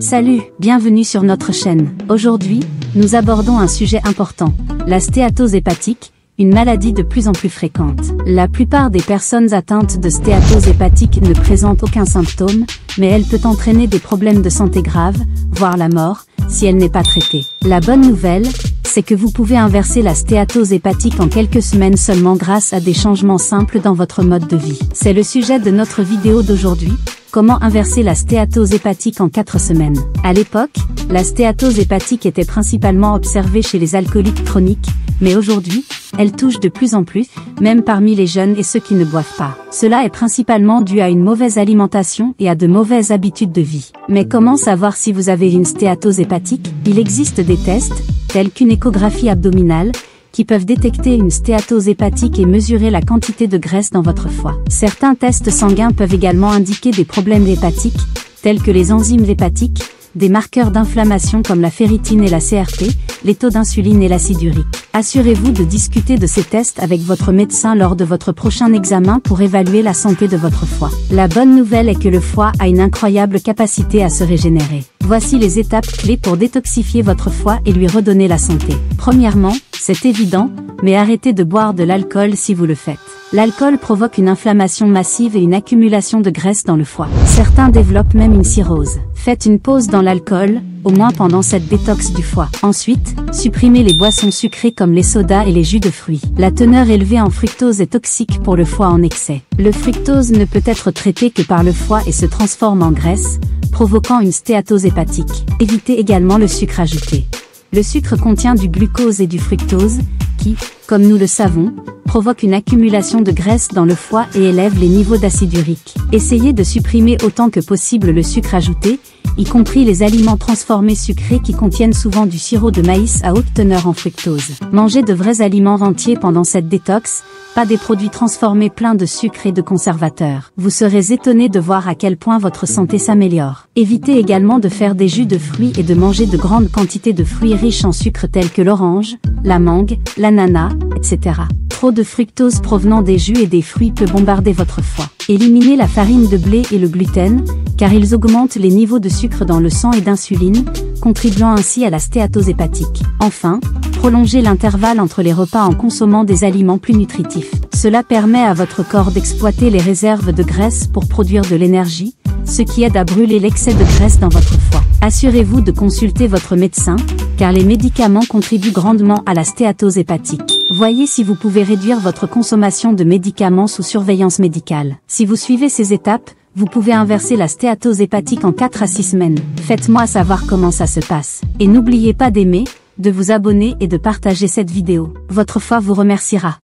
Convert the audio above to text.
Salut, bienvenue sur notre chaîne. Aujourd'hui, nous abordons un sujet important, la stéatose hépatique, une maladie de plus en plus fréquente. La plupart des personnes atteintes de stéatose hépatique ne présentent aucun symptôme, mais elle peut entraîner des problèmes de santé graves, voire la mort, si elle n'est pas traitée. La bonne nouvelle, c'est que vous pouvez inverser la stéatose hépatique en quelques semaines seulement grâce à des changements simples dans votre mode de vie. C'est le sujet de notre vidéo d'aujourd'hui. Comment inverser la stéatose hépatique en 4 semaines? À l'époque, la stéatose hépatique était principalement observée chez les alcooliques chroniques, mais aujourd'hui, elle touche de plus en plus, même parmi les jeunes et ceux qui ne boivent pas. Cela est principalement dû à une mauvaise alimentation et à de mauvaises habitudes de vie. Mais comment savoir si vous avez une stéatose hépatique? Il existe des tests, tels qu'une échographie abdominale, qui peuvent détecter une stéatose hépatique et mesurer la quantité de graisse dans votre foie. Certains tests sanguins peuvent également indiquer des problèmes hépatiques, tels que les enzymes hépatiques, des marqueurs d'inflammation comme la ferritine et la CRP, les taux d'insuline et l'acide urique. Assurez-vous de discuter de ces tests avec votre médecin lors de votre prochain examen pour évaluer la santé de votre foie. La bonne nouvelle est que le foie a une incroyable capacité à se régénérer. Voici les étapes clés pour détoxifier votre foie et lui redonner la santé. Premièrement, c'est évident, mais arrêtez de boire de l'alcool si vous le faites. L'alcool provoque une inflammation massive et une accumulation de graisse dans le foie. Certains développent même une cirrhose. Faites une pause dans l'alcool, au moins pendant cette détox du foie. Ensuite, supprimez les boissons sucrées comme les sodas et les jus de fruits. La teneur élevée en fructose est toxique pour le foie en excès. Le fructose ne peut être traité que par le foie et se transforme en graisse, provoquant une stéatose hépatique. Évitez également le sucre ajouté. Le sucre contient du glucose et du fructose, qui, comme nous le savons, provoque une accumulation de graisse dans le foie et élève les niveaux d'acide urique. Essayez de supprimer autant que possible le sucre ajouté, y compris les aliments transformés sucrés qui contiennent souvent du sirop de maïs à haute teneur en fructose. Mangez de vrais aliments entiers pendant cette détox, pas des produits transformés pleins de sucre et de conservateurs. Vous serez étonné de voir à quel point votre santé s'améliore. Évitez également de faire des jus de fruits et de manger de grandes quantités de fruits riches en sucre tels que l'orange, la mangue, l'ananas, etc. Trop de fructose provenant des jus et des fruits peut bombarder votre foie. Éliminez la farine de blé et le gluten, car ils augmentent les niveaux de sucre dans le sang et d'insuline, contribuant ainsi à la stéatose hépatique. Enfin, prolongez l'intervalle entre les repas en consommant des aliments plus nutritifs. Cela permet à votre corps d'exploiter les réserves de graisse pour produire de l'énergie, ce qui aide à brûler l'excès de graisse dans votre foie. Assurez-vous de consulter votre médecin, car les médicaments contribuent grandement à la stéatose hépatique. Voyez si vous pouvez réduire votre consommation de médicaments sous surveillance médicale. Si vous suivez ces étapes, vous pouvez inverser la stéatose hépatique en 4 à 6 semaines. Faites-moi savoir comment ça se passe. Et n'oubliez pas d'aimer, de vous abonner et de partager cette vidéo. Votre foie vous remerciera.